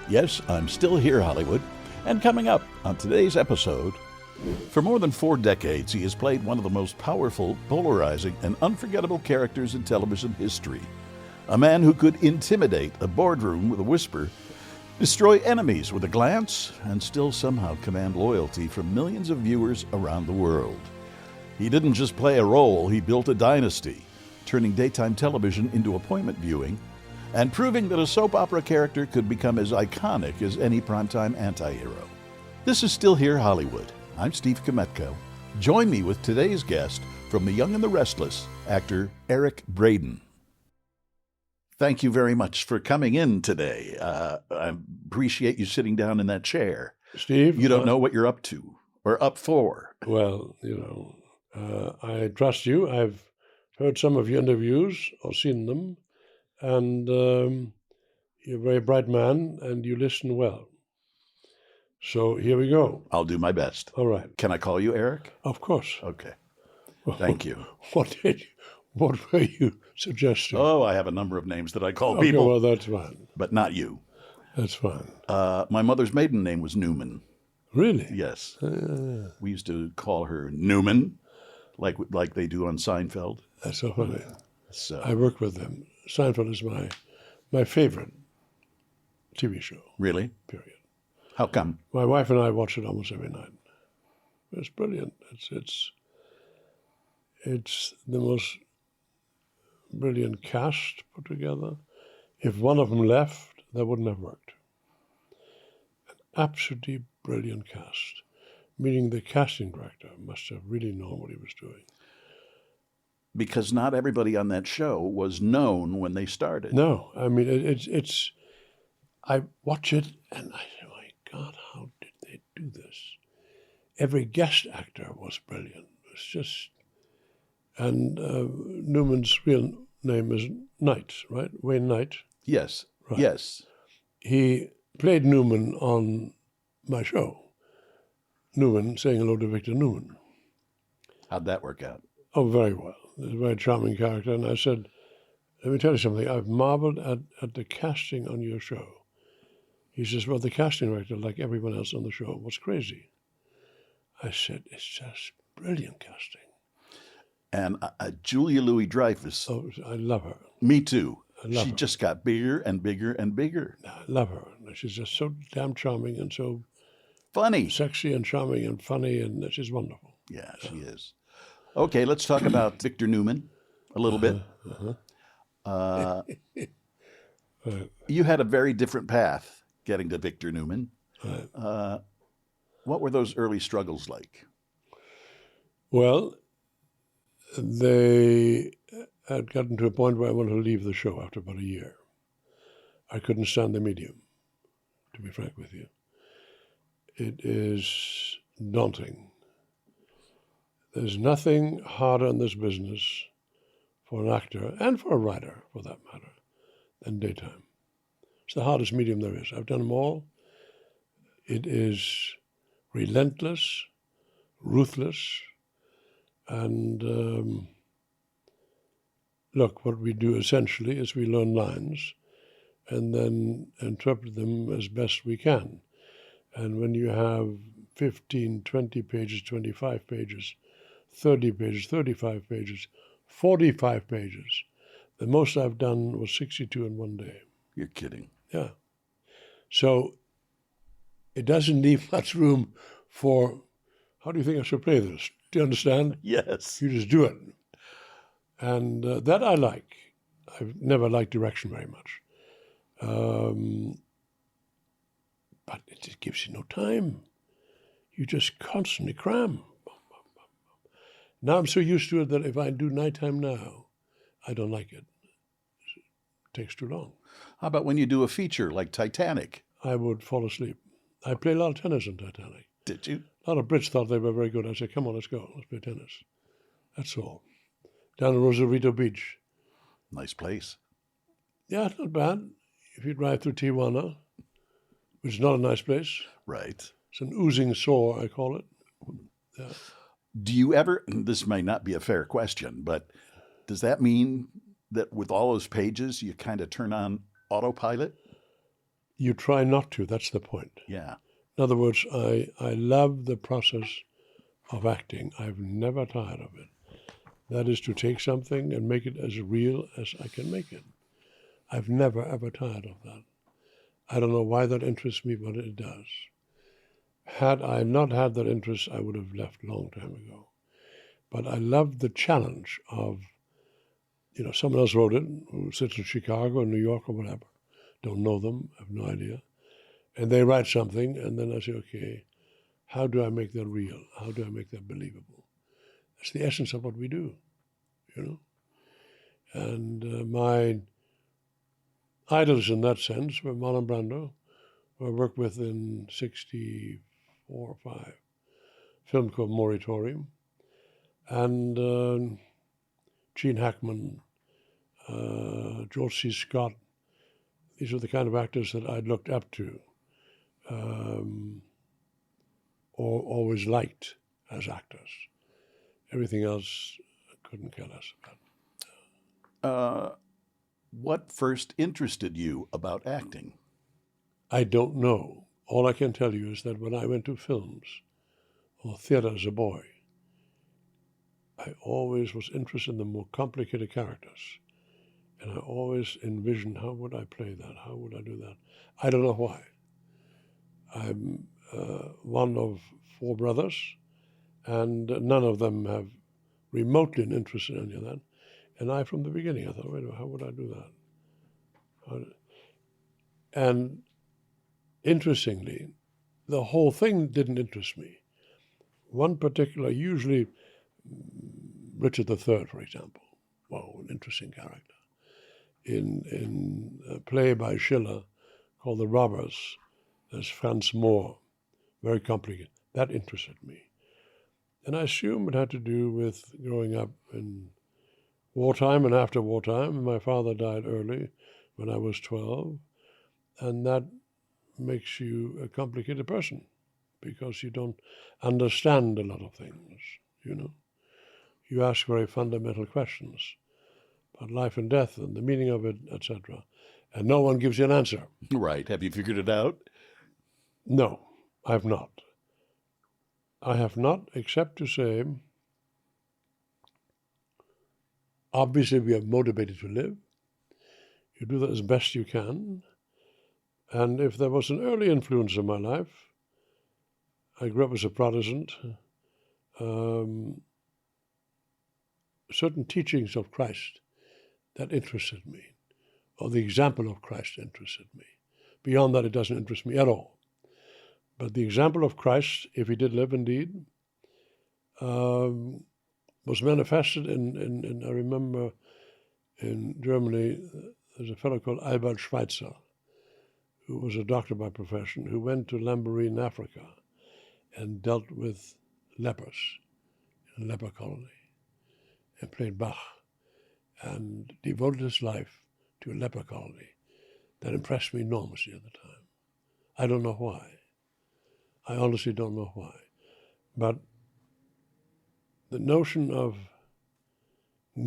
Yes, I'm still here, Hollywood. And coming up on today's episode, for more than 4 decades, he has played one of the most powerful, polarizing, and unforgettable characters in television history. A man who could intimidate a boardroom with a whisper, destroy enemies with a glance, and still somehow command loyalty from millions of viewers around the world. He didn't just play a role, he built a dynasty, turning daytime television into appointment viewing, and proving that a soap opera character could become as iconic as any primetime anti-hero. This is Still Here Hollywood. I'm Steve Kmetko. Join me with today's guest from The Young and the Restless, actor Eric Braeden. Thank you very much for coming in today. I appreciate you sitting down in that chair. Steve? You don't know what you're up to or up for. Well, I trust you. I've heard some of your interviews or seen them. And you're a very bright man, and you listen well. So here we go. I'll do my best. All right. Can I call you Eric? Of course. Okay. Thank you. What were you suggesting? Oh, I have a number of names that I call Okay, people. well, that's fine. But not you. That's fine. My mother's maiden name was Newman. Really? Yes. We used to call her Newman, like they do on Seinfeld. That's so funny. So I work with them. Seinfeld is my favorite TV show. Really? Period. How come? My wife and I watch it almost every night. It's brilliant. It's the most brilliant cast put together. If one of them left, that wouldn't have worked. An absolutely brilliant cast, meaning the casting director must have really known what he was doing. Because not everybody on that show was known when they started. No, I mean, it's I watch it and I say, my God, how did they do this? Every guest actor was brilliant. It's just, and Newman's real name is Knight, right? Wayne Knight. Yes, Right. yes. He played Newman on my show. Newman saying hello to Victor Newman. How'd that work out? Oh, very well. He's a very charming character. And I said, let me tell you something. I've marveled at the casting on your show. He says, well, the casting director, like everyone else on the show, was crazy. I said, it's just brilliant casting. And Julia Louis-Dreyfus. Oh, I love her. Me too. I love She her. just got bigger and bigger and bigger. I love her. She's just so damn charming and so Funny. sexy and charming and funny, and she's wonderful. Yeah, she is. Okay, let's talk about Victor Newman a little bit. You had a very different path getting to Victor Newman. What were those early struggles like? Well, they had gotten to a point where I wanted to leave the show after about a year. I couldn't stand the medium, to be frank with you. It is daunting. There's nothing harder in this business for an actor, and for a writer, for that matter, than daytime. It's the hardest medium there is. I've done them all. It is relentless, ruthless, and look, what we do essentially is we learn lines and then interpret them as best we can. And when you have 15, 20 pages, 25 pages, 30 pages, 35 pages, 45 pages, the most I've done was 62 in one day. You're kidding. Yeah. So it doesn't leave much room for, how do you think I should play this? Do you understand? Yes. You just do it. And that I like. I've never liked direction very much. But it just gives you no time. You just constantly cram. Now I'm so used to it that if I do nighttime now, I don't like it. It takes too long. How about when you do a feature like Titanic? I would fall asleep. I play a lot of tennis in Titanic. Did you? A lot of Brits thought they were very good. I said, come on, let's go. Let's play tennis. That's all. Down at Rosarito Beach. Nice place. Yeah, it's not bad. If you drive through Tijuana, which is not a nice place. Right. It's an oozing sore, I call it. Yeah. Do you ever, and this may not be a fair question, but does that mean that with all those pages, you kind of turn on autopilot? You try not to, that's the point. Yeah. In other words, I love the process of acting. I've never tired of it. That is to take something and make it as real as I can make it. I've never, ever tired of that. I don't know why that interests me, but it does. Had I not had that interest, I would have left a long time ago. But I love the challenge of, someone else wrote it, who sits in Chicago or New York or whatever. Don't know them, have no idea. And they write something, and then I say, okay, how do I make that real? How do I make that believable? That's the essence of what we do, And my idols in that sense were Marlon Brando, who I worked with in 64 or 5, a film called Moratorium, and Gene Hackman, George C. Scott. These are the kind of actors that I looked up to, or always liked as actors. Everything else I couldn't care less about. What first interested you about acting? I don't know. All I can tell you is that when I went to films or theater as a boy, I always was interested in the more complicated characters. And I always envisioned, how would I play that? How would I do that? I don't know why. I'm one of 4 brothers, and none of them have remotely an interest in any of that. And I, from the beginning, I thought, wait a minute, how would I do that? And interestingly, the whole thing didn't interest me. One particular, usually Richard III, for example, an interesting character. In a play by Schiller called The Robbers, there's Franz Moor, very complicated. That interested me. And I assume it had to do with growing up in wartime and after wartime. My father died early when I was 12, and that makes you a complicated person because you don't understand a lot of things, You ask very fundamental questions about life and death and the meaning of it, etc. And no one gives you an answer. Right. Have you figured it out? No, I have not. I have not, except to say, obviously we are motivated to live. You do that as best you can. And if there was an early influence in my life, I grew up as a Protestant, certain teachings of Christ that interested me, or the example of Christ interested me. Beyond that, it doesn't interest me at all. But the example of Christ, if he did live indeed, was manifested in I remember in Germany, there's a fellow called Albert Schweitzer, who was a doctor by profession, who went to Lamboree in Africa and dealt with lepers in a leper colony and played Bach and devoted his life to a leper colony. That impressed me enormously at the time. I don't know why. I honestly don't know why. But the notion of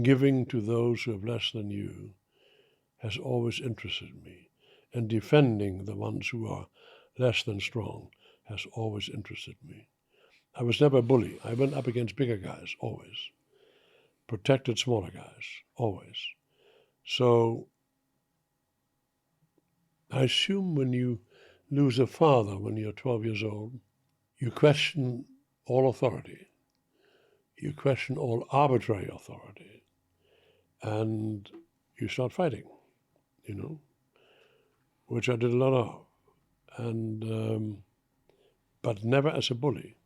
giving to those who have less than you has always interested me, and defending the ones who are less than strong has always interested me. I was never a bully. I went up against bigger guys, always. Protected smaller guys, always. So I assume when you lose a father when you're 12 years old, you question all authority. You question all arbitrary authority. And you start fighting, which I did a lot of. And but never as a bully.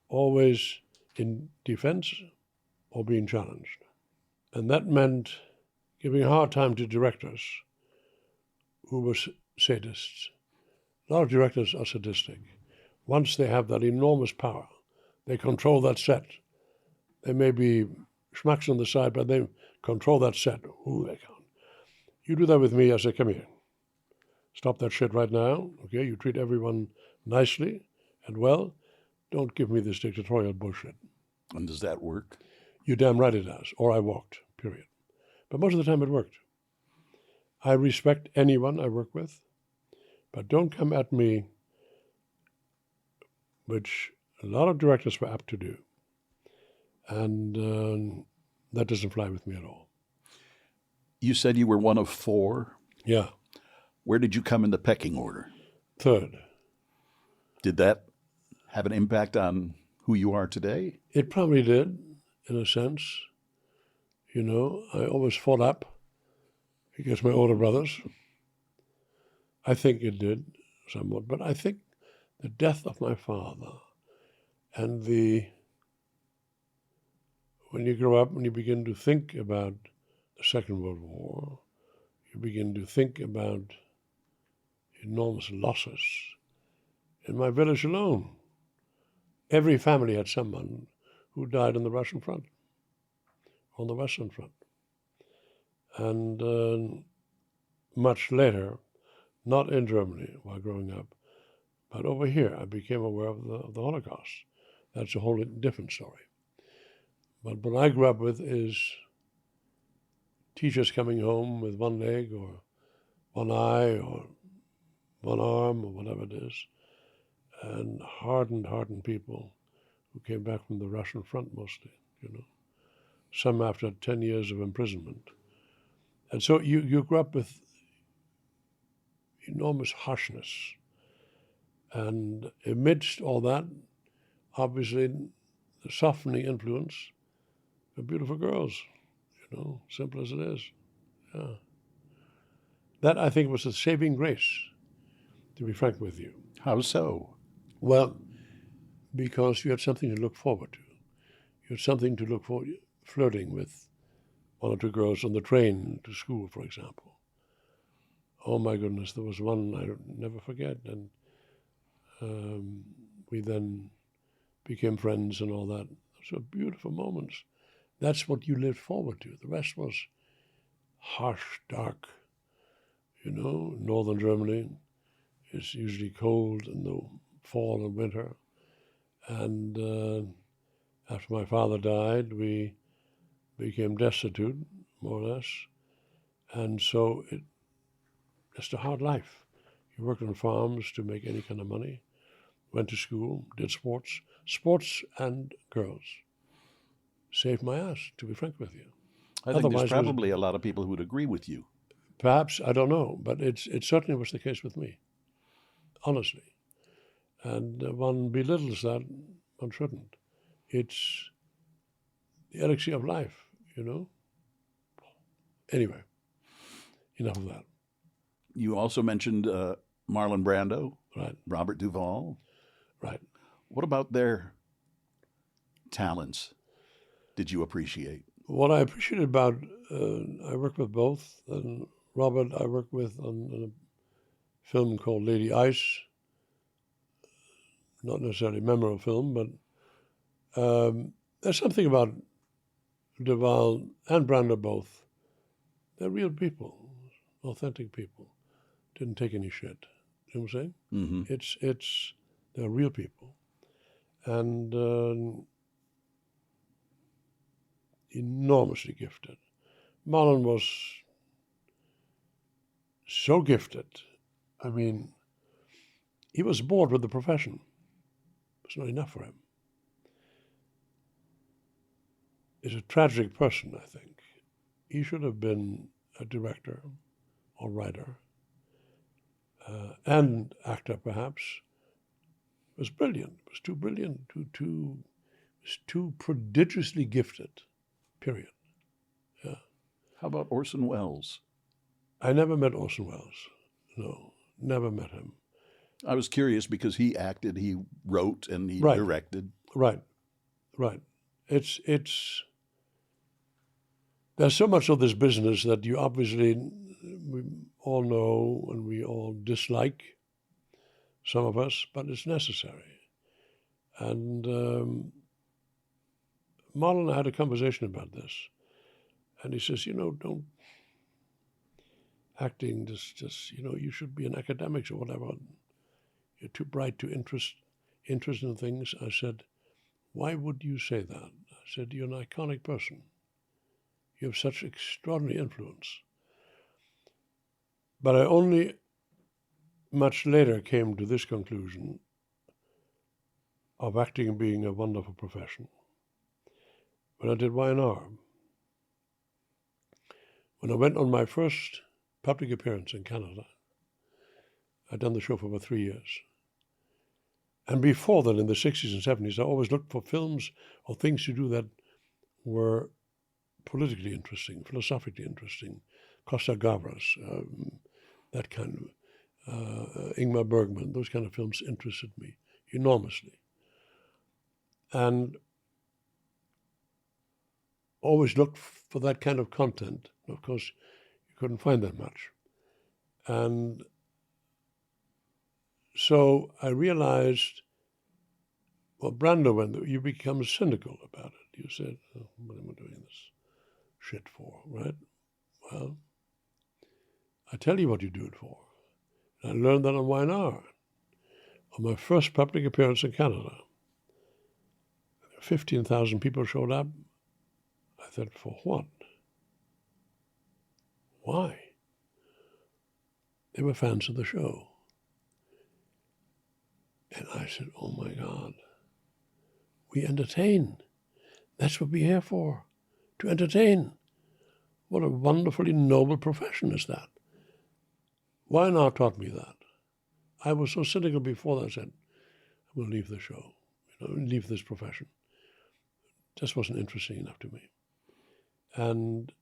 Always in defense or being challenged. And that meant giving a hard time to directors who were sadists. A lot of directors are sadistic. Once they have that enormous power, they control that set. They may be schmucks on the side, but they control that set. Ooh, they can't. You do that with me, I say, come here. Stop that shit right now, okay? You treat everyone nicely and well. Don't give me this dictatorial bullshit. And does that work? You're damn right it does, or I walked, period. But most of the time it worked. I respect anyone I work with, But don't come at me, which a lot of directors were apt to do. And that doesn't fly with me at all. You said you were one of four. Yeah. Where did you come in the pecking order? Third. Did that have an impact on who you are today? It probably did, in a sense. You know, I always fought up against my older brothers. I think it did somewhat, but I think the death of my father and when you grow up, when you begin to think about the Second World War, you begin to think about enormous losses. In my village alone, every family had someone who died on the Russian front, on the Western front. And much later, not in Germany while growing up, but over here, I became aware of the Holocaust. That's a whole different story. But what I grew up with is teachers coming home with one leg or one eye or one arm or whatever it is, and hardened people who came back from the Russian front mostly, you know, some after 10 years of imprisonment. And so you grew up with enormous harshness. And amidst all that, obviously, the softening influence of beautiful girls, you know, simple as it is. Yeah. That, I think, was a saving grace, to be frank with you. How so? Well, because you had something to look forward to. You had something to look forward to, flirting with one or two girls on the train to school, for example. Oh my goodness, there was one I'll never forget, and we then became friends and all that. Those were beautiful moments. That's what you lived forward to. The rest was harsh, dark. You know, northern Germany is usually cold in the fall and winter. And after my father died, we became destitute, more or less. And so it's a hard life. You worked on farms to make any kind of money, went to school, did sports and girls. Saved my ass, to be frank with you. I think there's probably a lot of people who would agree with you. Perhaps, I don't know, but it certainly was the case with me, honestly. And one belittles that, one shouldn't. It's the elixir of life, you know? Anyway, enough of that. You also mentioned Marlon Brando, Right. Robert Duvall. Right. What about their talents did you appreciate? What I appreciated about, I worked with both, and Robert I worked with on a film called Lady Ice. Not necessarily a memorable film, but there's something about Duvall and Brando both. They're real people, authentic people. Didn't take any shit. You know what I'm saying? Mm-hmm. They're real people. And enormously gifted. Marlon was so gifted. I mean, he was bored with the profession. It was not enough for him. He's a tragic person, I think. He should have been a director or writer and actor, perhaps. It was brilliant. It was too brilliant, too prodigiously gifted, period. Yeah. How about Orson Welles? I never met Orson Welles. No, never met him. I was curious because he acted, he wrote, and he Right. directed. Right. It's there's so much of this business that you obviously, we all know and we all dislike, some of us, but it's necessary. And Marlon and I had a conversation about this. And he says, don't acting, just you should be in academics or whatever. You're too bright to interest in things. I said, why would you say that? I said, you're an iconic person. You have such extraordinary influence. But I only much later came to this conclusion of acting being a wonderful profession when I did Y&R. When I went on my first public appearance in Canada, I'd done the show for about 3 years. And before that, in the 60s and 70s, I always looked for films or things to do that were politically interesting, philosophically interesting. Costa Gavras, that kind of, Ingmar Bergman, those kind of films interested me enormously. And always looked for that kind of content. Of course, you couldn't find that much. And so I realized, well, Brando, when you become cynical about it, you said, oh, what am I doing this shit for, right? Well, I tell you what you do it for. And I learned that on Y&R. On my first public appearance in Canada, 15,000 people showed up. I said, for what? Why? They were fans of the show. And I said, oh my God, we entertain. That's what we're here for, to entertain. What a wonderfully noble profession is that. Y&R taught me that. I was so cynical before that I said, I'm going to leave the show, leave this profession. It just wasn't interesting enough to me. And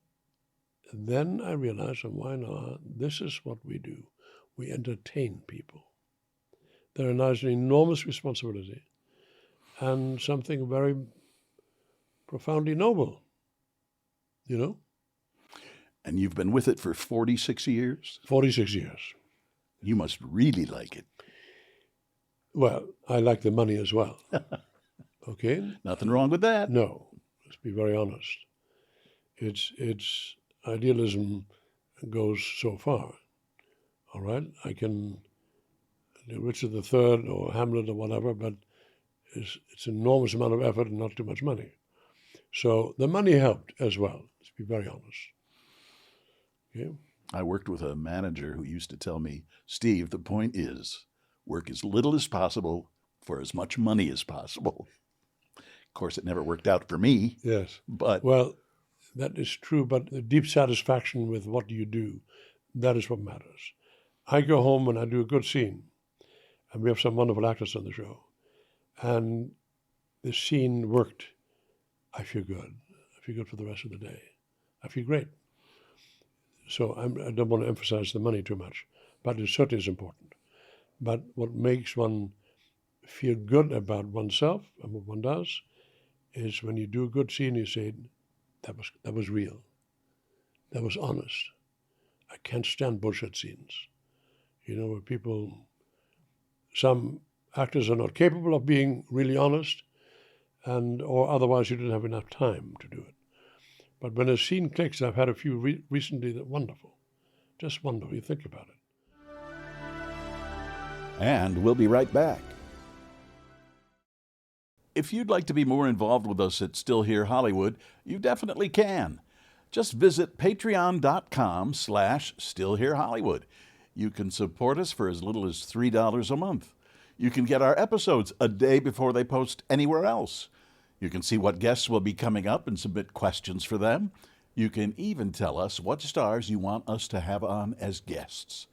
then I realized on Y&R, this is what we do. We entertain people. There is an enormous responsibility and something very profoundly noble, you know? And you've been with it for 46 years? 46 years. You must really like it. Well, I like the money as well. Okay? Nothing wrong with that. No, let's be very honest. It's idealism goes so far, all right? I can, Richard III or Hamlet or whatever, but it's an enormous amount of effort and not too much money. So the money helped as well, let's be very honest. Okay? I worked with a manager who used to tell me, Steve, the point is, work as little as possible for as much money as possible. Of course, it never worked out for me. Yes. But well, that is true, but the deep satisfaction with what you do, that is what matters. I go home and I do a good scene, and we have some wonderful actors on the show, and the scene worked. I feel good. I feel good for the rest of the day. I feel great. So I don't want to emphasize the money too much, but it certainly is important. But what makes one feel good about oneself and what one does is when you do a good scene, you say, that was real. That was honest. I can't stand bullshit scenes. You know, where people, some actors are not capable of being really honest, or otherwise you didn't have enough time to do it. But when a scene clicks, I've had a few recently that wonderful. Just wonderful. You think about it. And we'll be right back. If you'd like to be more involved with us at Still Here Hollywood, you definitely can. Just visit patreon.com/stillherehollywood. You can support us for as little as $3 a month. You can get our episodes a day before they post anywhere else. You can see what guests will be coming up and submit questions for them. You can even tell us what stars you want us to have on as guests.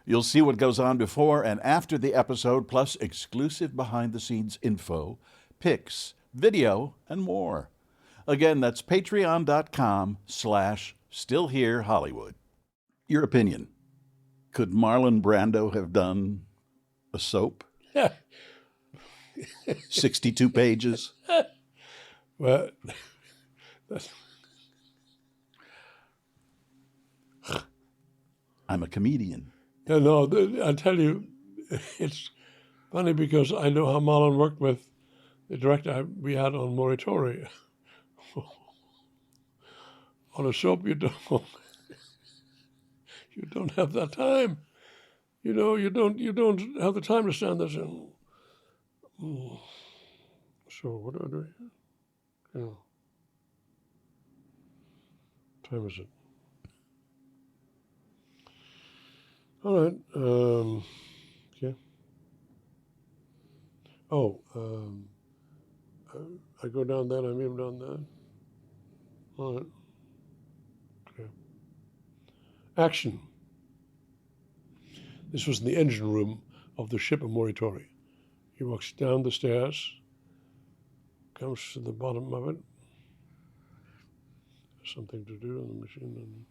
You'll see what goes on before and after the episode, plus exclusive behind-the-scenes info, pics, video, and more. Again, that's patreon.com/stillherehollywood. Your opinion. Could Marlon Brando have done a soap? 62 pages? Well, I'm a comedian. No, I tell you, it's funny because I know how Marlon worked with the director we had on Moritori. On a soap, you don't have that time. You know, you don't have the time to stand there and so what do I do here? Yeah. What time is it? All right. Oh, I go down there, I meet him down there. All right. Okay. Action. This was in the engine room of the ship of Moritori. He walks down the stairs, comes to the bottom of it. There's something to do on the machine.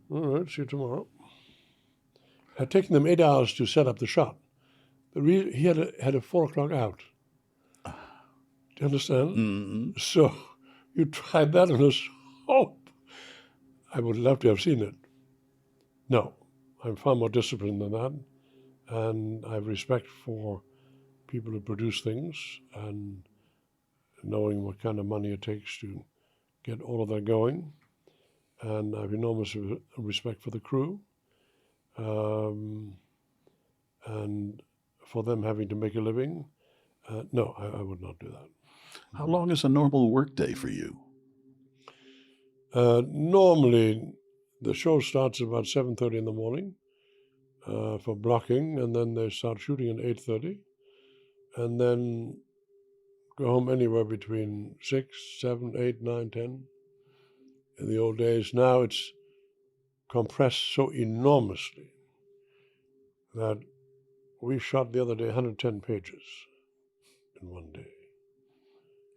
All right, see you tomorrow. It had taken them 8 hours to set up the shot. He had a 4 o'clock out. Do you understand? Mm-hmm. So you tried that on a soap. I would love to have seen it. No, I'm far more disciplined than that. And I have respect for people who produce things and knowing what kind of money it takes to get all of that going. And I have enormous respect for the crew. And for them having to make a living. No, I would not do that. How long is a normal workday for you? Normally, the show starts about 7:30 in the morning for blocking, and then they start shooting at 8:30, and then go home anywhere between 6, 7, 8, 9, 10. In the old days, now it's compressed so enormously that we shot the other day 110 pages in one day.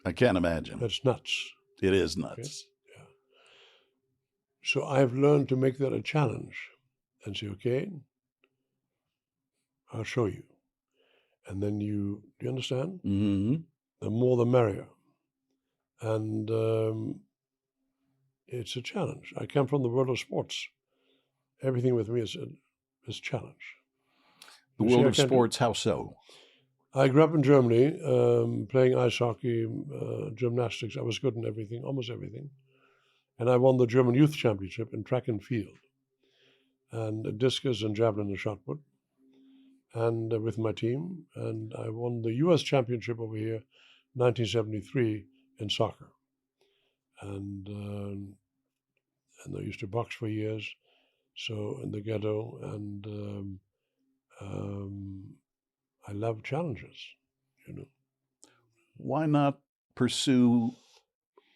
I can't imagine. That's nuts. It is nuts. Okay? Yeah. So I've learned to make that a challenge and say, okay, I'll show you. And then do you understand? Mm-hmm. The more the merrier. And it's a challenge. I come from the world of sports. Everything with me is challenge. The world of sports, how so? I grew up in Germany playing ice hockey, gymnastics. I was good in everything, almost everything. And I won the German Youth Championship in track and field, and discus and javelin and shot put, and with my team. And I won the U.S. Championship over here, 1973, in soccer. And I used to box for years, so in the ghetto, and I love challenges, you know. Why not pursue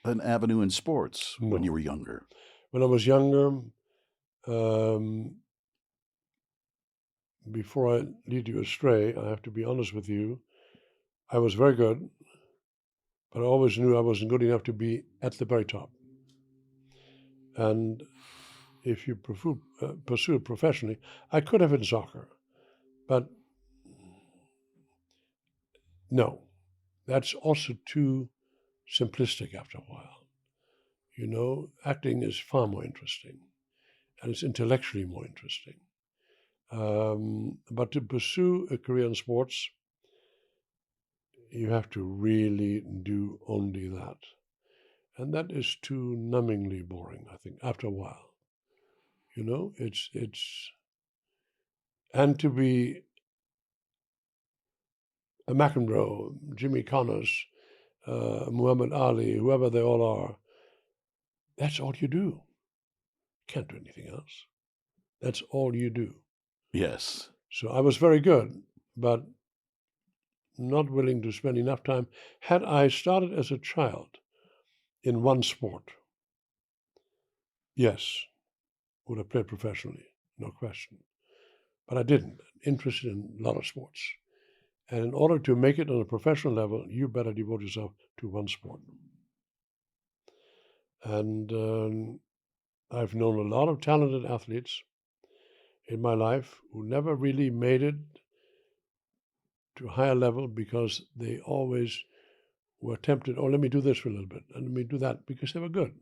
an avenue in sports when No. you were younger? When I was younger, before I lead you astray, I have to be honest with you, I was very good, but I always knew I wasn't good enough to be at the very top. And if you pursue it professionally, I could have in soccer, but no, that's also too simplistic after a while. You know, acting is far more interesting, and it's intellectually more interesting. But to pursue a career in sports, you have to really do only that. And that is too numbingly boring, I think, after a while. You know, and to be a McEnroe, Jimmy Connors, Muhammad Ali, whoever they all are, that's all you do. Can't do anything else. That's all you do. Yes. So I was very good, but not willing to spend enough time. Had I started as a child in one sport, yes, would have played professionally, no question. But I didn't. Interested in a lot of sports. And in order to make it on a professional level, you better devote yourself to one sport. And I've known a lot of talented athletes in my life who never really made it to a higher level because they always were tempted, oh, let me do this for a little bit, and let me do that, because they were good,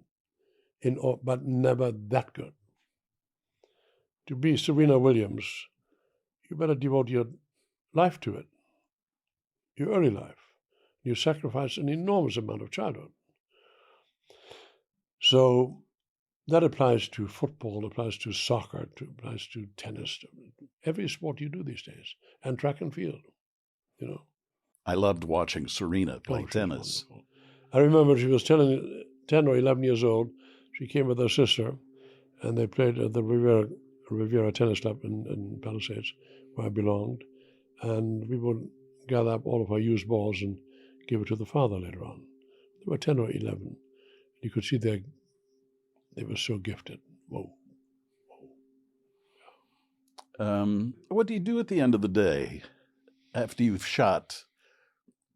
but never that good. To be Serena Williams, you better devote your life to it, your early life. You sacrifice an enormous amount of childhood. So that applies to football, applies to soccer, applies to tennis, every sport you do these days, and track and field, you know. I loved watching Serena play tennis. I remember she was 10 or 11 years old. She came with her sister, and they played at the Riviera Tennis Club in Palisades, where I belonged. and we would gather up all of our used balls and give it to the father later on. They were 10 or 11. You could see they were so gifted. Whoa. What do you do at the end of the day after you've shot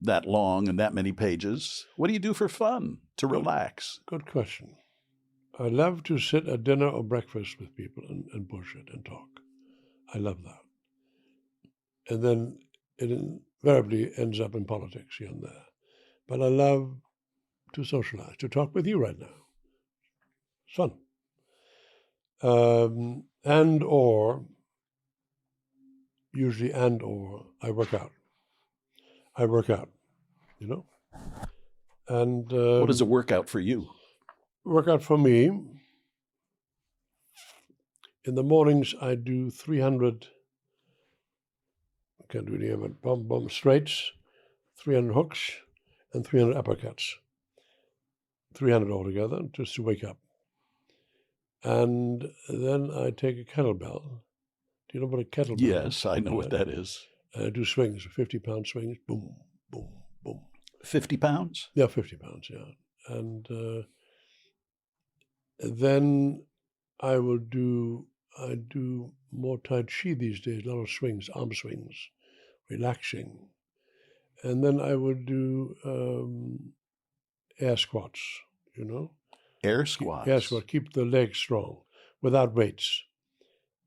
that long and that many pages? What do you do for fun, to relax? Good question. I love to sit at dinner or breakfast with people and bullshit and talk. I love that. And then it invariably ends up in politics here and there. But I love to socialize, to talk with you right now. It's fun. Usually I work out. You know? And what is a workout for you? Workout for me, in the mornings I do 300, can't do any of it, bum straights, 300 hooks, and 300 uppercuts. 300 altogether, just to wake up. And then I take a kettlebell. Do you know what a kettlebell is? Yes, I know what that is. And I do swings, 50-pound swings, boom, boom, boom. 50 pounds? Yeah, 50 pounds, yeah. And then I do more Tai Chi these days, a lot of swings, arm swings, relaxing. And then I would do air squats, you know? Air squats? Air squats, keep the legs strong, without weights,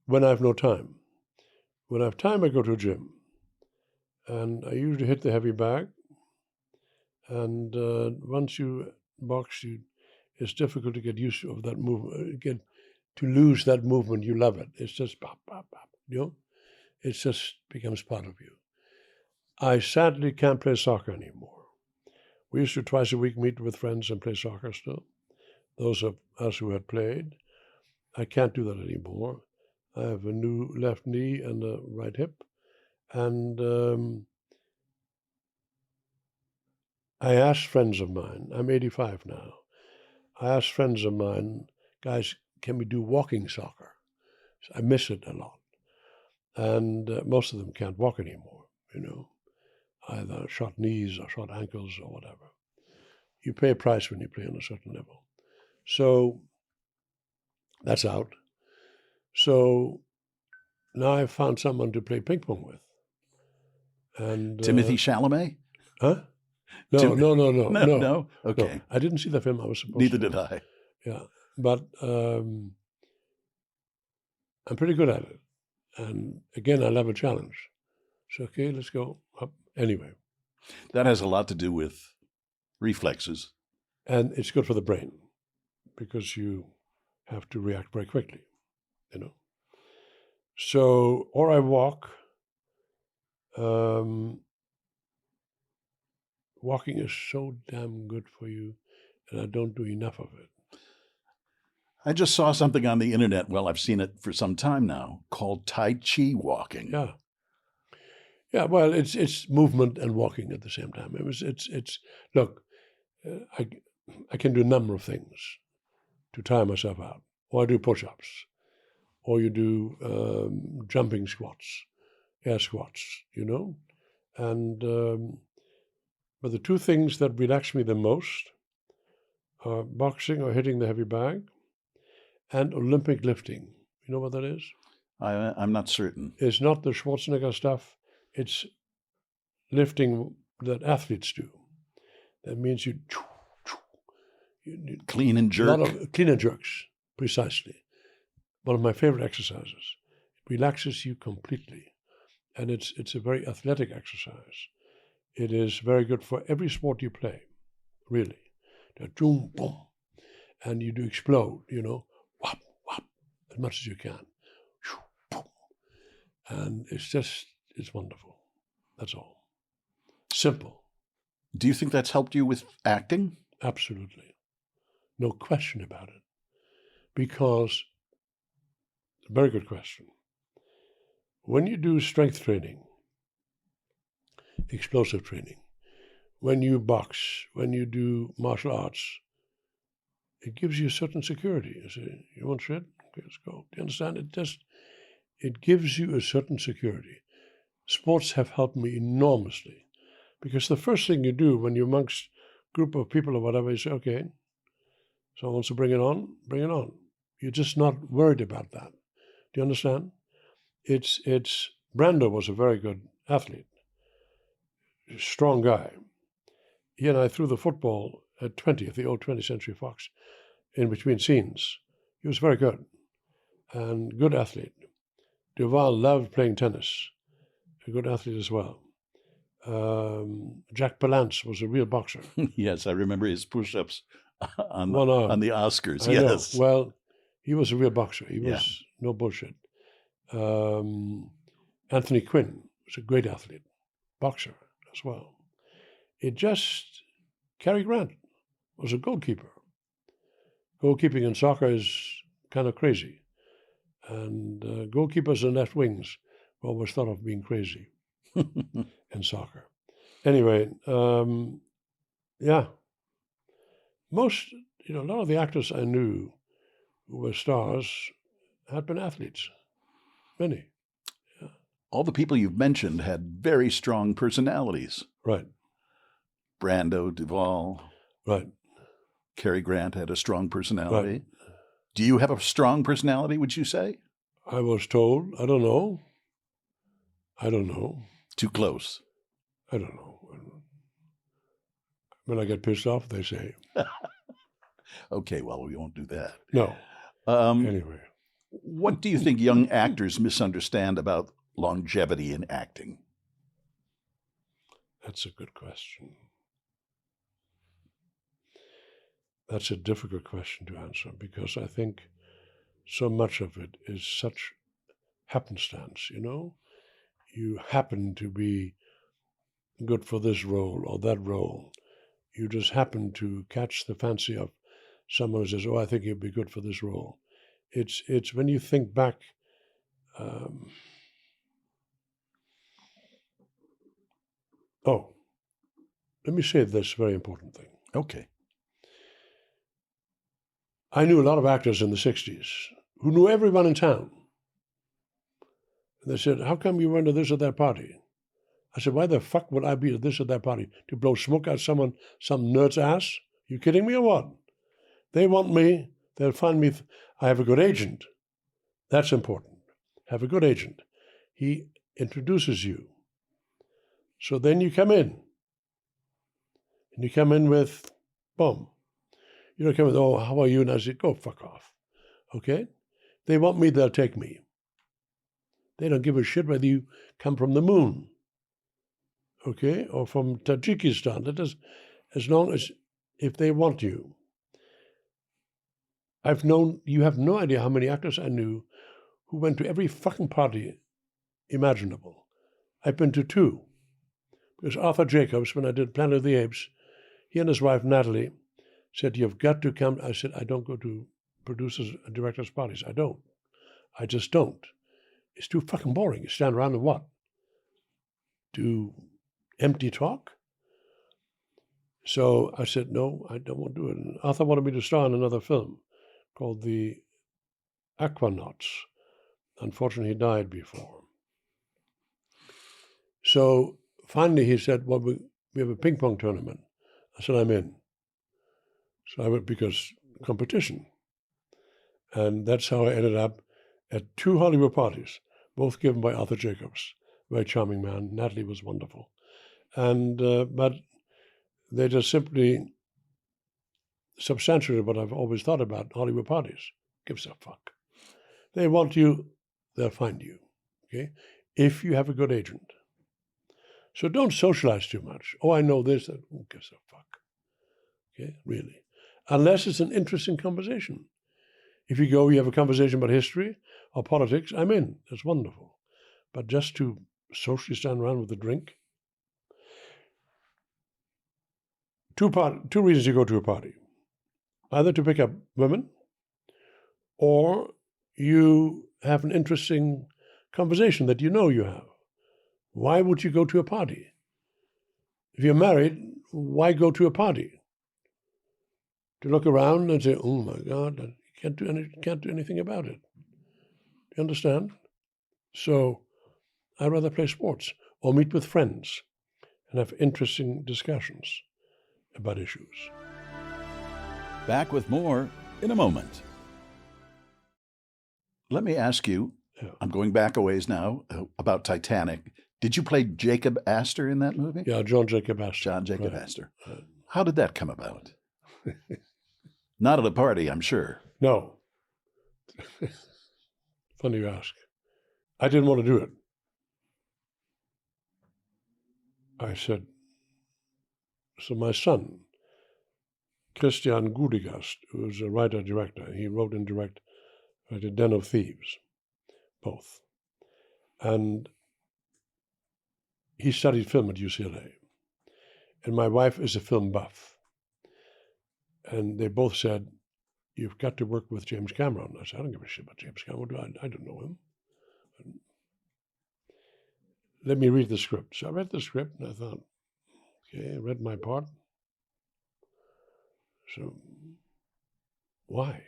when I have no time. When I have time, I go to a gym. And I usually hit the heavy bag. And once you box, it's difficult to get used to that movement, to lose that movement. You love it. It's just pop, pop, pop, you know? It just becomes part of you. I sadly can't play soccer anymore. We used to twice a week meet with friends and play soccer still. Those of us who had played. I can't do that anymore. I have a new left knee and a right hip. And I asked friends of mine, I'm 85 now, I asked friends of mine, guys, can we do walking soccer? I miss it a lot. And most of them can't walk anymore, you know, either short knees or short ankles or whatever. You pay a price when you play on a certain level. So that's out. So now I've found someone to play ping pong with. And Timothy Chalamet? Huh? No. No? Okay. No. I didn't see the film I was supposed Neither to. did I. Yeah. But I'm pretty good at it. And again, I love a challenge. So, okay, let's go up. Anyway. That has a lot to do with reflexes. And it's good for the brain because you have to react very quickly, you know. So, or I walk. Walking is so damn good for you, and I don't do enough of it. I just saw something on the internet, well, I've seen it for some time now, called Tai Chi walking. Yeah. Yeah, well, it's movement and walking at the same time. Look, I can do a number of things to tire myself out. Or I do push-ups. Or you do jumping squats, air squats, you know? And but the two things that relax me the most are boxing or hitting the heavy bag and Olympic lifting. You know what that is? I'm not certain. It's not the Schwarzenegger stuff. It's lifting that athletes do. That means you clean and jerk. A lot of clean and jerks, precisely. One of my favorite exercises. It relaxes you completely. And it's a very athletic exercise. It is very good for every sport you play, really. Boom, boom. And you do explode, you know, whop, whop, as much as you can. Boom. And it's wonderful. That's all. Simple. Do you think that's helped you with acting? Absolutely. No question about it. Because, very good question. When you do strength training, explosive training, when you box, when you do martial arts, it gives you a certain security. You say, you want shit? Okay, let's go. Do you understand? It gives you a certain security. sports have helped me enormously. Because the first thing you do when you're amongst a group of people or whatever, you say, okay, someone wants to bring it on, bring it on. You're just not worried about that. Do you understand? It's Brando was a very good athlete, strong guy. He and I threw the football at 20th, the old 20th Century Fox, in between scenes. He was very good and good athlete. Duvall loved playing tennis, a good athlete as well. Jack Palance was a real boxer. Yes, I remember his push-ups on the Oscars. I yes. know. Well, he was a real boxer. He was no bullshit. Anthony Quinn was a great athlete, boxer as well. Cary Grant was a goalkeeper. Goalkeeping in soccer is kind of crazy. And goalkeepers and left wings were always thought of being crazy in soccer. Anyway, yeah. Most, a lot of the actors I knew who were stars had been athletes. Many. Yeah. All the people you've mentioned had very strong personalities. Right. Brando, Duvall. Right. Cary Grant had a strong personality. Right. Do you have a strong personality, would you say? I was told. I don't know. Too close. I don't know. When I get pissed off, they say. Okay, well, we won't do that. No. Anyway. What do you think young actors misunderstand about longevity in acting? That's a good question. That's a difficult question to answer because I think so much of it is such happenstance, You happen to be good for this role or that role. You just happen to catch the fancy of someone who says, oh, I think you'd be good for this role. It's when you think back, let me say this very important thing. Okay. I knew a lot of actors in the 60s who knew everyone in town. And they said, how come you went to this or that party? I said, why the fuck would I be at this or that party? To blow smoke out some nerd's ass? You kidding me or what? They want me, they'll find me. I have a good agent. That's important. Have a good agent. He introduces you. So then you come in. And you come in with, boom. You don't come with, oh, how are you? And I say, go fuck off. Okay? They want me, they'll take me. They don't give a shit whether you come from the moon. Okay? Or from Tajikistan. That is, as long as, if they want you. You have no idea how many actors I knew who went to every fucking party imaginable. I've been to 2. Because Arthur Jacobs, when I did Planet of the Apes, he and his wife, Natalie, said, you've got to come. I said, I don't go to producers and directors' parties. I don't. I just don't. It's too fucking boring. You stand around and what? Do empty talk? So I said, no, I don't want to do it. And Arthur wanted me to star in another film called The Aquanauts. Unfortunately, he died before. So finally he said, well, we have a ping pong tournament. I said, I'm in. So I went because competition. And that's how I ended up at 2 Hollywood parties, both given by Arthur Jacobs. Very charming man. Natalie was wonderful. And but they just simply substantiated what I've always thought about Hollywood parties. Gives a fuck. They want you, they'll find you. Okay? If you have a good agent. So don't socialize too much. Oh, I know this. Who gives a fuck? Okay? Really. Unless it's an interesting conversation. If you go, you have a conversation about history or politics, I'm in. That's wonderful. But just to socially stand around with a drink. Two reasons you go to a party. Either to pick up women, or you have an interesting conversation that you know you have. Why would you go to a party? If you're married, why go to a party? To look around and say, oh my God, you can't do anything about it. Do you understand? So I'd rather play sports or meet with friends and have interesting discussions about issues. Back with more in a moment. Let me ask you, I'm going back a ways now, about Titanic. Did you play Jacob Astor in that movie? Yeah, John Jacob Astor. John Jacob Astor. How did that come about? Not at a party, I'm sure. No. Funny you ask. I didn't want to do it. I said, so my son, Christian Gudigast, who was a writer-director, he wrote and directed Den of Thieves, both. And he studied film at UCLA. And my wife is a film buff. And they both said, you've got to work with James Cameron. I said, I don't give a shit about James Cameron. I don't know him. Let me read the script. So I read the script and I thought, okay, I read my part. So why?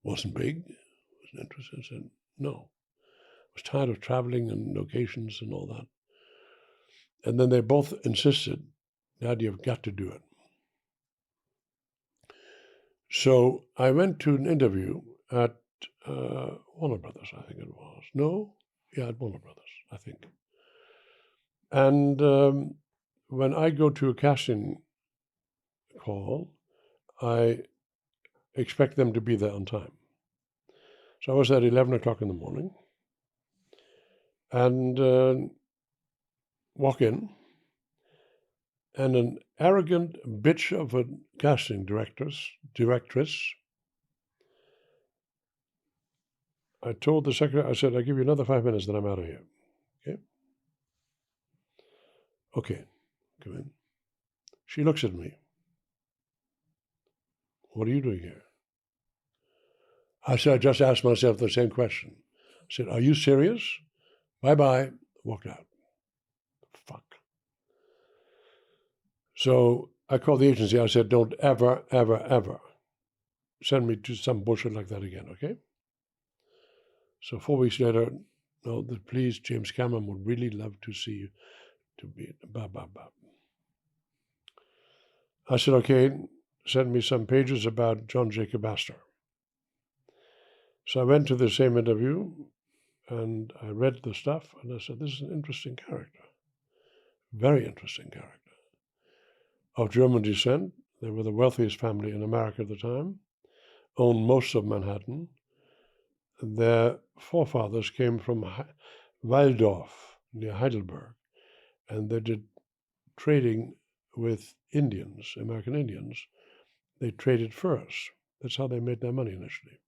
Wasn't big, wasn't interested. I said, no. I was tired of traveling and locations and all that. And then they both insisted, Dad, you've got to do it. So I went to an interview at Warner Brothers, I think it was. No? Yeah, at Warner Brothers, I think. And when I go to a casting call, I expect them to be there on time. So I was there at 11 o'clock in the morning and walk in, and an arrogant bitch of a casting directress, I told the secretary, I said, I'll give you another 5 minutes, then I'm out of here. Okay, come in. She looks at me. What are you doing here? I said, I just asked myself the same question. I said, are you serious? Bye-bye. Walked out. Fuck. So I called the agency. I said, don't ever, ever, ever send me to some bullshit like that again, okay? So 4 weeks later, no, please, James Cameron would really love to see you to be, blah, blah, blah. I said, okay, send me some pages about John Jacob Astor. So I went to the same interview and I read the stuff and I said, this is an interesting character. Very interesting character. Of German descent, they were the wealthiest family in America at the time, owned most of Manhattan. Their forefathers came from Waldorf, near Heidelberg, and they did trading with Indians, American Indians. They traded furs. That's how they made their money initially.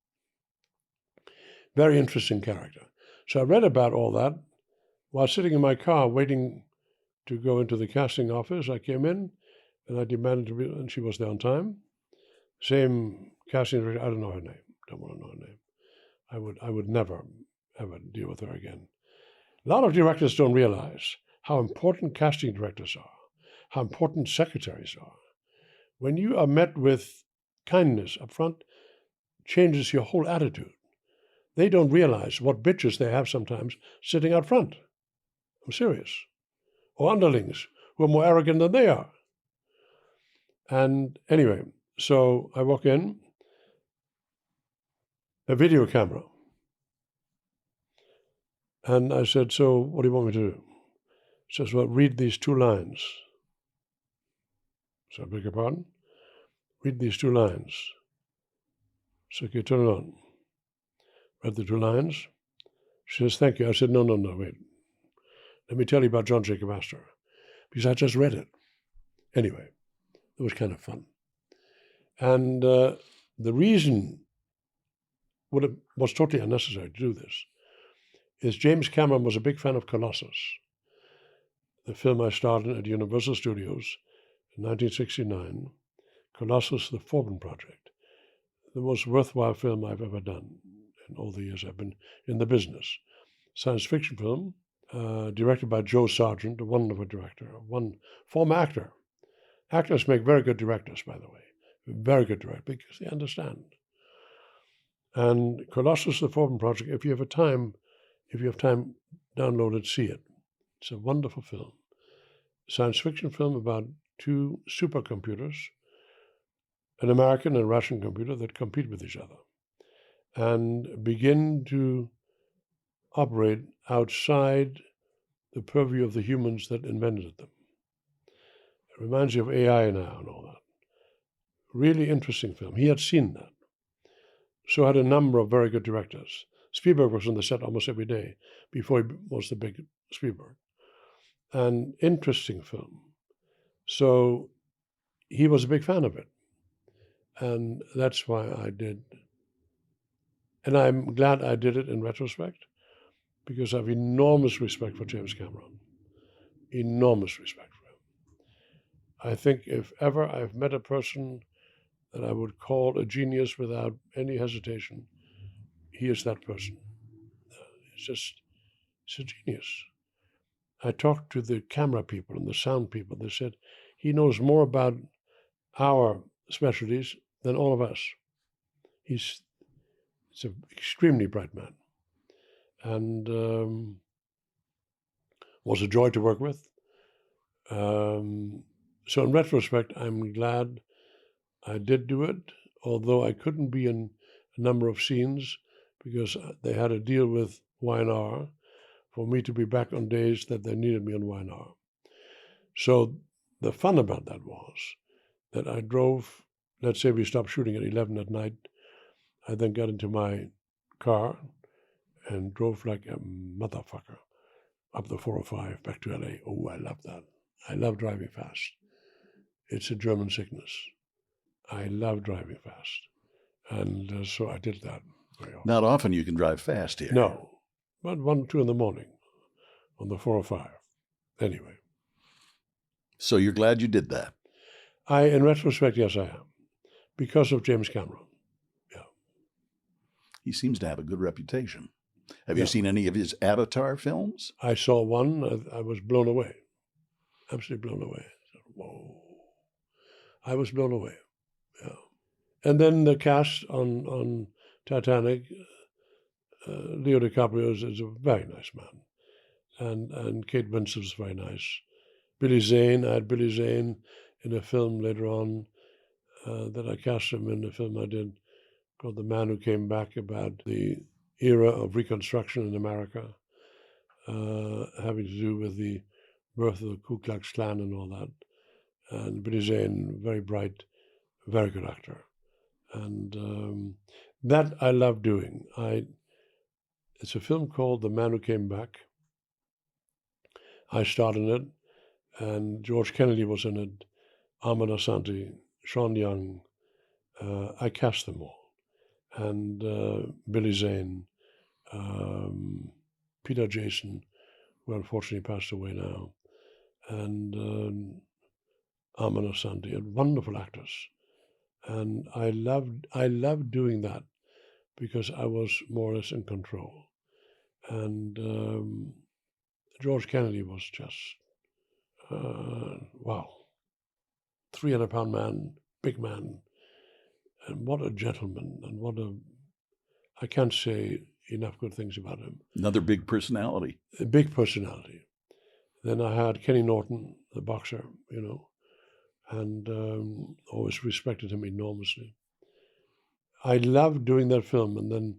Very interesting character. So I read about all that while sitting in my car waiting to go into the casting office. I came in and I demanded to be, and she was there on time. Same casting director, I don't know her name, don't want to know her name. I would never, ever deal with her again. A lot of directors don't realize how important casting directors are, how important secretaries are. When you are met with kindness up front, changes your whole attitude. They don't realize what bitches they have sometimes sitting out front. I'm serious. Or underlings who are more arrogant than they are. And anyway, so I walk in, a video camera. And I said, so what do you want me to do? He says, well, read these 2 lines. So I beg your pardon? Read these 2 lines. So okay, turn it on. Read the 2 lines. She says, thank you. I said, no, wait. Let me tell you about John Jacob Astor. Because I just read it. Anyway, it was kind of fun. And the reason it was totally unnecessary to do this is James Cameron was a big fan of Colossus, the film I starred in at Universal Studios in 1969, Colossus, the Forbin Project, the most worthwhile film I've ever done in all the years I've been in the business. Science fiction film, directed by Joe Sargent, a wonderful director, one former actor. Actors make very good directors, by the way. Very good directors, because they understand. And Colossus, the Forbin Project, if you have a time If you have time, download it, see it. It's a wonderful film. Science fiction film about two supercomputers, an American and Russian computer that compete with each other and begin to operate outside the purview of the humans that invented them. It reminds you of AI now and all that. Really interesting film. He had seen that. So had a number of very good directors. Spielberg was on the set almost every day before he was the big Spielberg. An interesting film. So he was a big fan of it. And that's why I did. And I'm glad I did it in retrospect, because I have enormous respect for James Cameron. Enormous respect for him. I think if ever I've met a person that I would call a genius without any hesitation, he is that person. It's a genius. I talked to the camera people and the sound people. They said he knows more about our specialties than all of us. He's an extremely bright man, and was a joy to work with. So in retrospect, I'm glad I did do it, although I couldn't be in a number of scenes because they had a deal with Y&R for me to be back on days that they needed me on Y&R. So the fun about that was that I drove, let's say we stopped shooting at 11 at night. I then got into my car and drove like a motherfucker up the 405 back to LA. Oh, I love that. I love driving fast. It's a German sickness. I love driving fast. And so I did that very often. Not often you can drive fast here. No, but 1, 2 in the morning on the 405. Anyway. So you're glad you did that? In retrospect, yes, I am. Because of James Cameron. Yeah. He seems to have a good reputation. Have you seen any of his Avatar films? I saw one. I was blown away. Absolutely blown away. Whoa. I was blown away. Yeah. And then the cast on Titanic, Leo DiCaprio is a very nice man. And Kate Winslet's very nice. Billy Zane, I had Billy Zane in a film later on that I cast him in a film I did called The Man Who Came Back, about the era of Reconstruction in America, having to do with the birth of the Ku Klux Klan and all that. And Billy Zane, very bright, very good actor. And that I love doing. It's a film called The Man Who Came Back. I starred in it, and George Kennedy was in it, Ahmed Asante, Sean Young. I cast them all. And Billy Zane, Peter Jason, who unfortunately passed away now, and Ahmed Asante, and wonderful actors. And I loved doing that because I was more or less in control. And George Kennedy was just, wow, 300-pound man, big man. And what a gentleman, and I can't say enough good things about him. Another big personality. A big personality. Then I had Kenny Norton, the boxer, and always respected him enormously. I loved doing that film, and then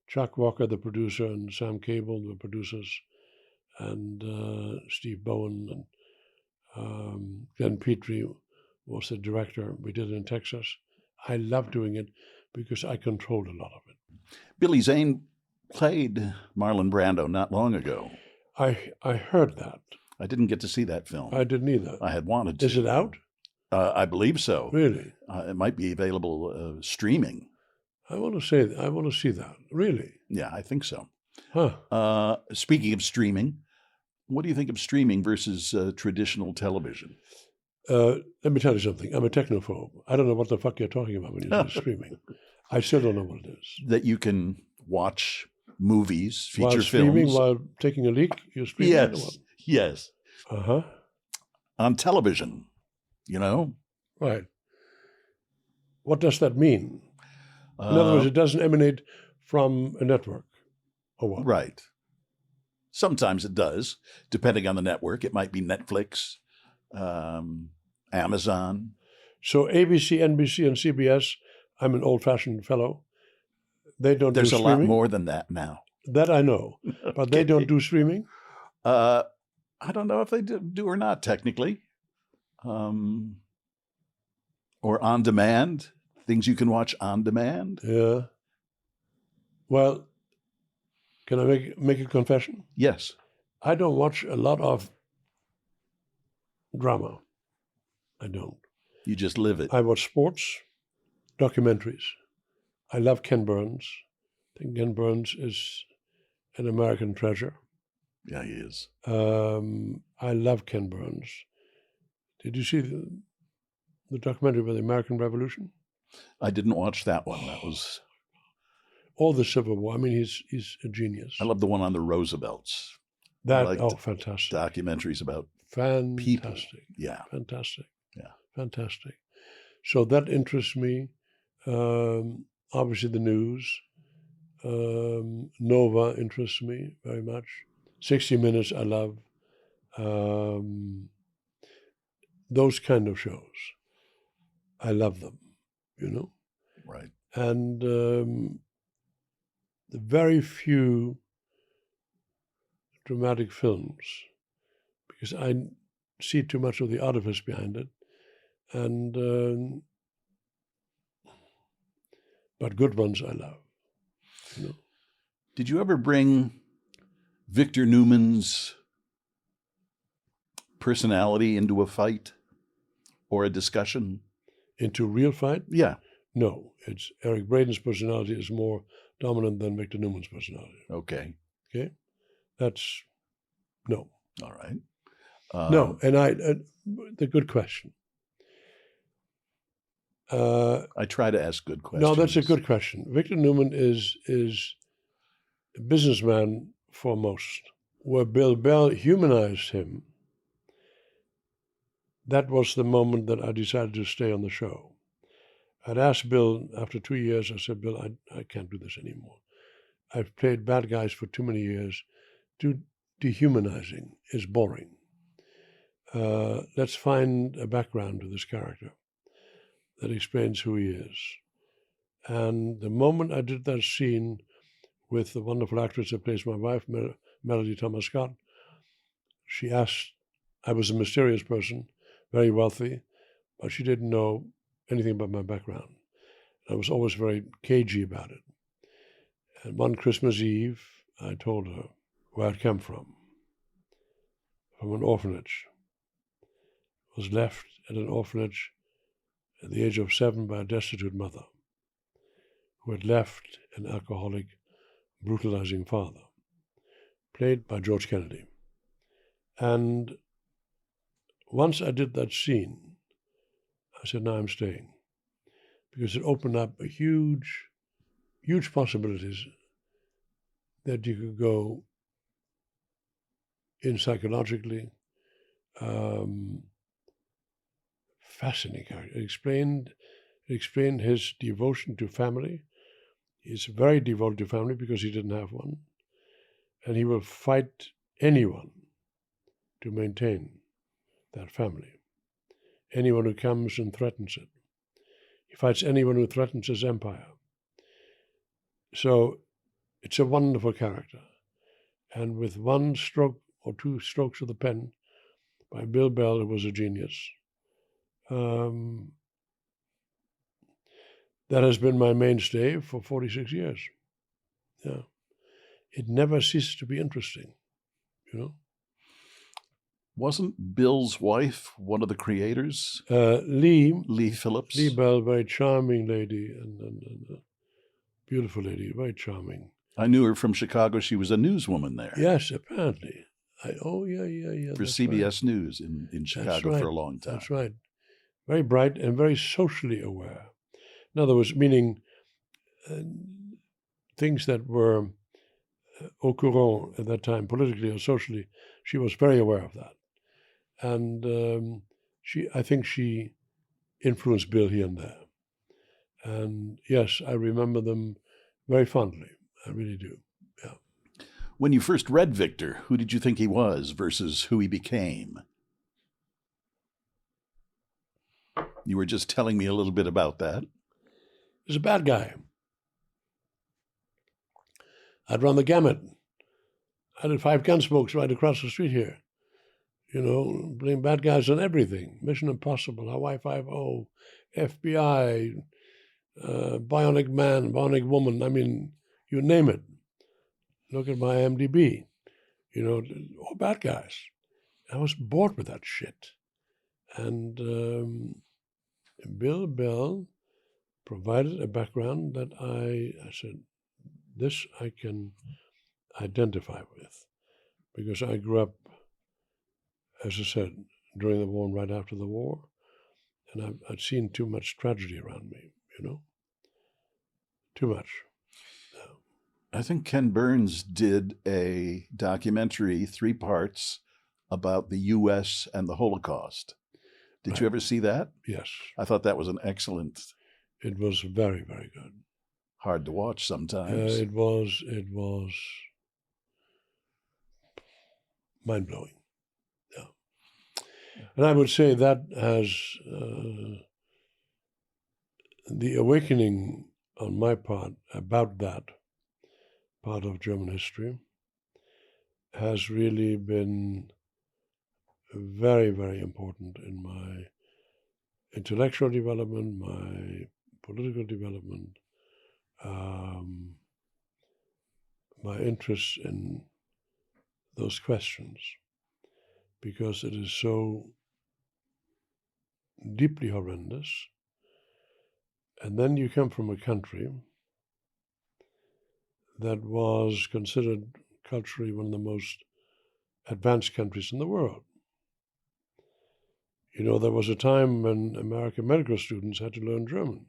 Chuck Walker, the producer, and Sam Cable, the producers, and Steve Bowen, and Glenn Petrie was the director. We did it in Texas. I loved doing it because I controlled a lot of it. Billy Zane played Marlon Brando not long ago. I heard that. I didn't get to see that film. I didn't either. I had wanted to. Is it out? I believe so. Really? It might be available streaming. I want to see that. Really? Yeah, I think so. Huh. Speaking of streaming, what do you think of streaming versus traditional television? Let me tell you something. I'm a technophobe. I don't know what the fuck you're talking about when you say streaming. I still don't know what it is. That you can watch movies, feature while streaming, films. while taking a leak, you're streaming? Yes. Uh-huh. On television, Right. What does that mean? In other words, it doesn't emanate from a network, or what? Right. Sometimes it does, depending on the network. It might be Netflix, Amazon. So ABC, NBC, and CBS, I'm an old-fashioned fellow. They don't There's do a streaming. lot more than that now. That I know. But they don't do streaming? I don't know if they do or not, technically. Or on demand, things you can watch on demand. Yeah. Well, can I make a confession? Yes. I don't watch a lot of drama. I don't. You just live it. I watch sports, documentaries. I love Ken Burns. I think Ken Burns is an American treasure. Yeah, he is. I love Ken Burns. Did you see the documentary about the American Revolution? I didn't watch that one. That was... All the Civil War. I mean, he's a genius. I love the one on the Roosevelts. Fantastic. Documentaries about fantastic. people. Yeah. Fantastic. Yeah. Fantastic. So that interests me. Obviously the news. Nova interests me very much. 60 Minutes I love. Those kind of shows. I love them, you know? Right. And the very few dramatic films, because I see too much of the artifice behind it, and but good ones I love. You know? Did you ever bring Victor Newman's personality into a fight or a discussion? Into real fight? Yeah. No, it's Eric Braeden's personality is more dominant than Victor Newman's personality. Okay. Okay, that's no. All right. No, and the good question. I try to ask good questions. No, that's a good question. Victor Newman is a businessman foremost. Where Bill Bell humanized him, that was the moment that I decided to stay on the show. I'd asked Bill after 2 years, I said, Bill, I can't do this anymore. I've played bad guys for too many years. Dehumanizing is boring. Let's find a background to this character that explains who he is. And the moment I did that scene with the wonderful actress that plays my wife, Melody Thomas Scott, she asked, I was a mysterious person, very wealthy, but she didn't know anything about my background. I was always very cagey about it. And one Christmas Eve, I told her where I'd come from an orphanage. I was left at an orphanage at the age of 7 by a destitute mother who had left an alcoholic, brutalizing father, played by George Kennedy. And once I did that scene, I said, now I'm staying. Because it opened up a huge possibilities that you could go in psychologically. Fascinating character. It explained his devotion to family. He's very devoted to family because he didn't have one. And he will fight anyone to maintain that family. Anyone who comes and threatens it. He fights anyone who threatens his empire. So it's a wonderful character. And with one stroke or two strokes of the pen by Bill Bell, who was a genius, that has been my mainstay for 46 years. Yeah. It never ceases to be interesting, you know? Wasn't Bill's wife one of the creators? Lee Phillips. Lee Bell, very charming lady and beautiful lady, very charming. I knew her from Chicago. She was a newswoman there. Yes, apparently. Yeah. For CBS right. News in Chicago for a long time. That's right. Very bright and very socially aware. In other words, meaning things that were au courant at that time, politically or socially, she was very aware of that. And I think she influenced Bill here and there. And yes, I remember them very fondly. I really do. Yeah. When you first read Victor, who did you think he was versus who he became? You were just telling me a little bit about that. He's a bad guy. I'd run the gamut. I did 5 Gunsmokes right across the street here. You know, playing bad guys on everything. Mission Impossible, Hawaii Five-0, FBI, Bionic Man, Bionic Woman. I mean, you name it. Look at my IMDb. You know, all bad guys. I was bored with that shit. And Bill Bell provided a background that I said, this I can identify with. Because I grew up, as I said, during the war and right after the war. And I'd seen too much tragedy around me, you know? Too much. I think Ken Burns did a documentary, 3 parts, about the U.S. and the Holocaust. Did you ever see that? Yes. I thought that was an excellent. It was very, very good. Hard to watch sometimes. It was mind-blowing. Yeah. And I would say that has the awakening on my part about that part of German history has really been very, very important in my intellectual development, my political development, my interest in those questions, because it is so deeply horrendous. And then you come from a country that was considered culturally one of the most advanced countries in the world. You know, there was a time when American medical students had to learn German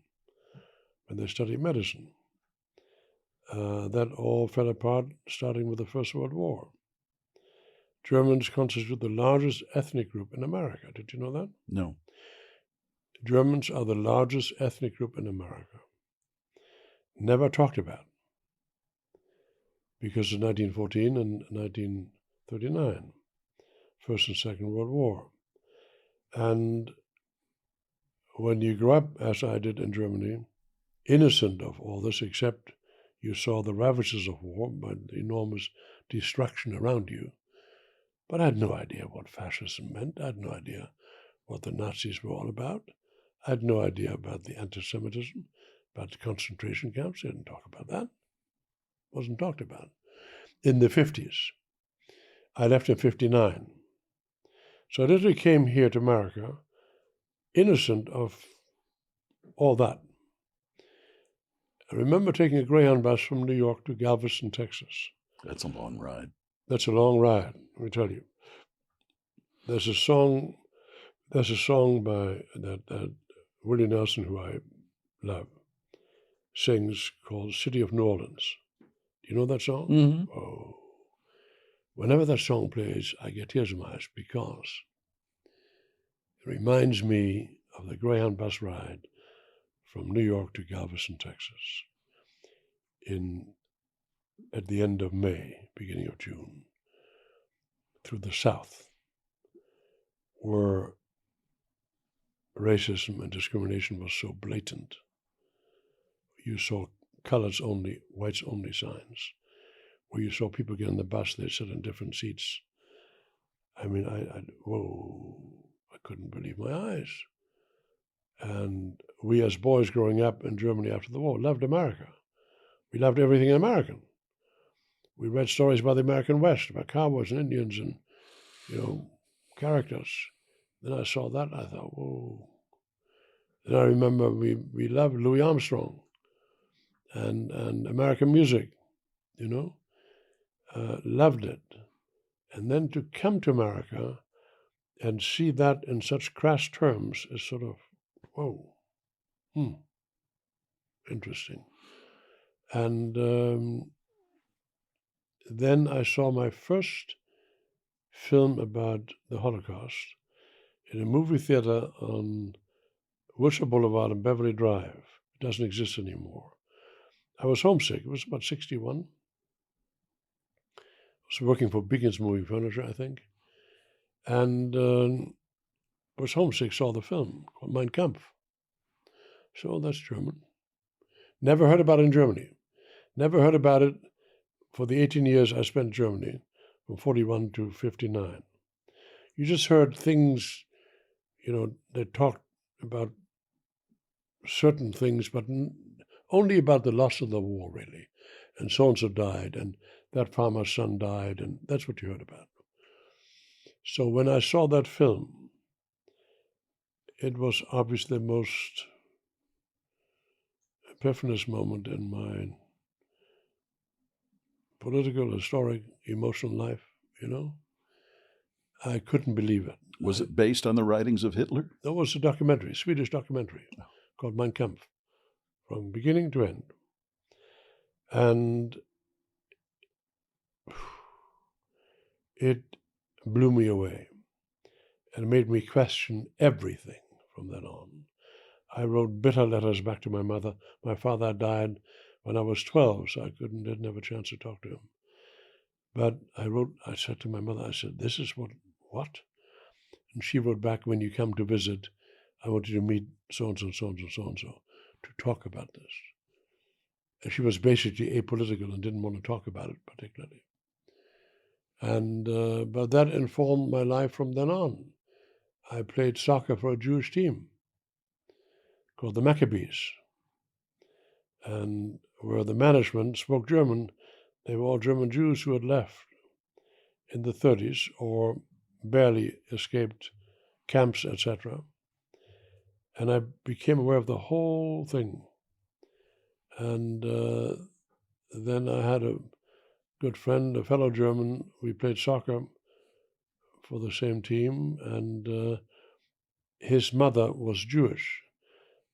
when they studied medicine. That all fell apart starting with the First World War. Germans constitute the largest ethnic group in America. Did you know that? No. Germans are the largest ethnic group in America. Never talked about. Because of 1914 and 1939, First and Second World War. And when you grew up, as I did in Germany, innocent of all this, except you saw the ravages of war, by the enormous destruction around you. But I had no idea what fascism meant. I had no idea what the Nazis were all about. I had no idea about the anti-Semitism, about the concentration camps. They didn't talk about that. It wasn't talked about. In the 50s. I left in 59. So I literally came here to America, innocent of all that. I remember taking a Greyhound bus from New York to Galveston, Texas. That's a long ride. That's a long ride, let me tell you. There's a song by that Willie Nelson, who I love, sings, called City of New Orleans. Do you know that song? Mm-hmm. Oh. Whenever that song plays, I get tears in my eyes because it reminds me of the Greyhound bus ride from New York to Galveston, Texas, at the end of May, beginning of June, through the South, where racism and discrimination was so blatant. You saw colors only, whites only signs. Where you saw people get on the bus, they sat in different seats. I mean, I couldn't believe my eyes. And we as boys growing up in Germany after the war loved America. We loved everything American. We read stories about the American West, about cowboys and Indians and, you know, characters. Then I saw that, I thought, whoa. Then I remember we loved Louis Armstrong and American music, you know. Loved it. And then to come to America and see that in such crass terms is sort of, whoa, interesting. And then I saw my first film about the Holocaust in a movie theater on Wilshire Boulevard and Beverly Drive. It doesn't exist anymore. I was homesick. It was about 61. was working for Beacon's Moving Furniture, I think, and was homesick, saw the film called Mein Kampf. So that's German. Never heard about it in Germany. Never heard about it for the 18 years I spent in Germany, from 41 to 59. You just heard things, they talked about certain things, but only about the loss of the war, really. And so-and-so died, and that farmer's son died, and that's what you heard about. So when I saw that film, it was obviously the most epiphanous moment in my political, historic, emotional life, I couldn't believe it. Was it based on the writings of Hitler? That was a documentary, Swedish documentary, called Mein Kampf, from beginning to end. And it blew me away and made me question everything from then on. I wrote bitter letters back to my mother. My father died when I was 12, so I didn't have a chance to talk to him. But I said to my mother, this is what? And she wrote back, when you come to visit, I want you to meet so-and-so, so-and-so, so-and-so, to talk about this. And she was basically apolitical and didn't want to talk about it particularly. And but that informed my life from then on. I played soccer for a Jewish team called the Maccabees, and where the management spoke German. They were all German Jews who had left in the 30s or barely escaped camps, etc. And I became aware of the whole thing. And then I had a good friend, a fellow German. We played soccer for the same team, and his mother was Jewish,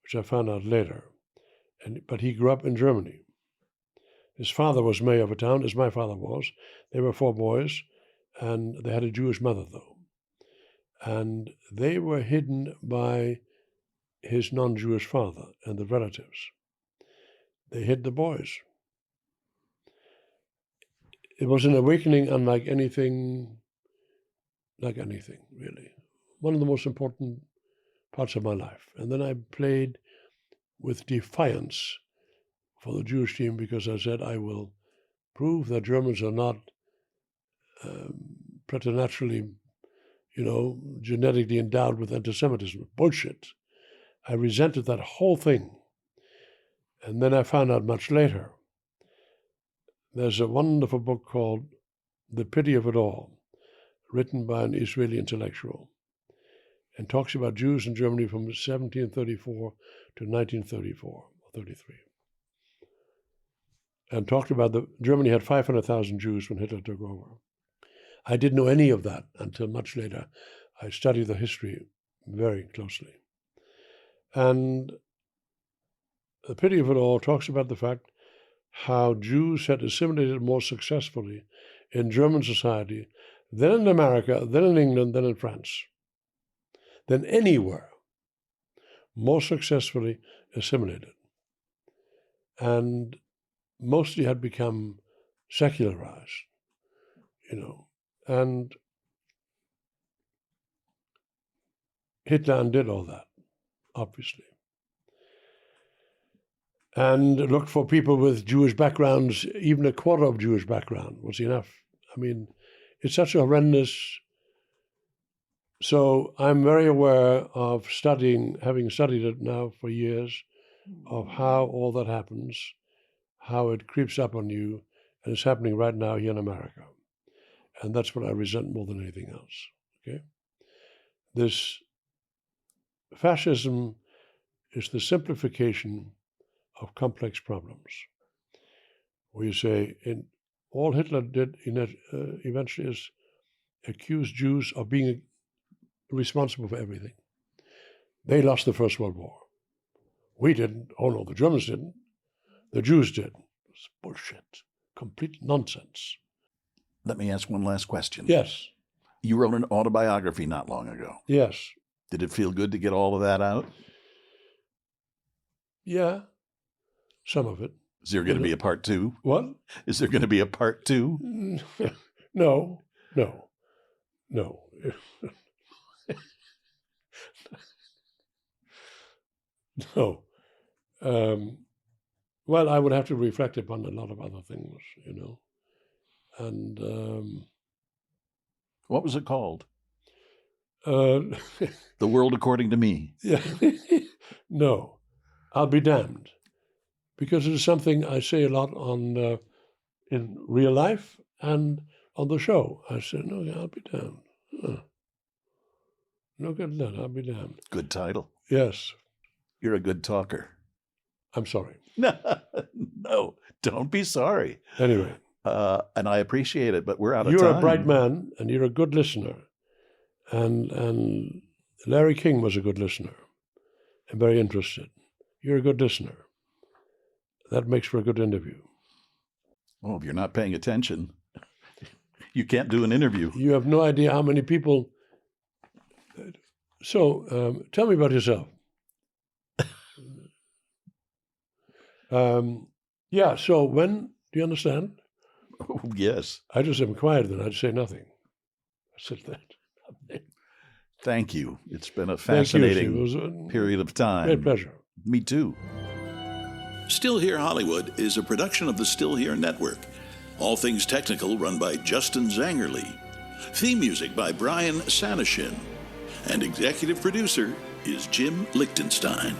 which I found out later. But he grew up in Germany. His father was mayor of a town, as my father was. They were 4 boys, and they had a Jewish mother, though. And they were hidden by his non-Jewish father and the relatives. They hid the boys. It was an awakening unlike anything, really. One of the most important parts of my life. And then I played with defiance for the Jewish team because I said, I will prove that Germans are not preternaturally, genetically endowed with anti-Semitism. Bullshit. I resented that whole thing. And then I found out much later, there's a wonderful book called The Pity of It All, written by an Israeli intellectual, and talks about Jews in Germany from 1734 to 1934 or 33. And talked about Germany had 500,000 Jews when Hitler took over. I didn't know any of that until much later. I studied the history very closely. And The Pity of It All talks about the fact how Jews had assimilated more successfully in German society than in America, than in England, than in France, than anywhere, more successfully assimilated. And mostly had become secularized, and Hitler undid all that, obviously, and looked for people with Jewish backgrounds. Even a quarter of Jewish background was enough. I mean, it's such a horrendous. So I'm very aware of having studied it now for years, of how all that happens, how it creeps up on you, and it's happening right now here in America. And that's what I resent more than anything else, okay? This fascism is the simplification of complex problems, where you say, all Hitler did eventually is accuse Jews of being responsible for everything. They lost the First World War. We didn't. Oh no, the Germans didn't. The Jews did. It's bullshit. Complete nonsense. Let me ask one last question. Yes. You wrote an autobiography not long ago. Yes. Did it feel good to get all of that out? Yeah. Some of it. Is there going to be a part 2? What? Is there going to be a part 2? No. No. Well, I would have to reflect upon a lot of other things, And What was it called? The World According to Me. Yeah. No, I'll be damned, because it is something I say a lot on in real life and on the show. I say, no, I'll be damned. No good then, I'll be damned. Good title. Yes. You're a good talker. I'm sorry. No, don't be sorry. Anyway. And I appreciate it, but we're out of time. You're a bright man, and you're a good listener. And Larry King was a good listener and very interested. You're a good listener. That makes for a good interview. Oh, if you're not paying attention, you can't do an interview. You have no idea how many people... So, tell me about yourself. Yeah, so when... Do you understand? Oh, yes. I just am quiet, then I'd say nothing. I said that. Thank you. It's been a fascinating period of time. Great pleasure. Me too. Still Here Hollywood is a production of the Still Here Network. All things technical run by Justin Zangerly. Theme music by Brian Sanishin. And executive producer is Jim Lichtenstein.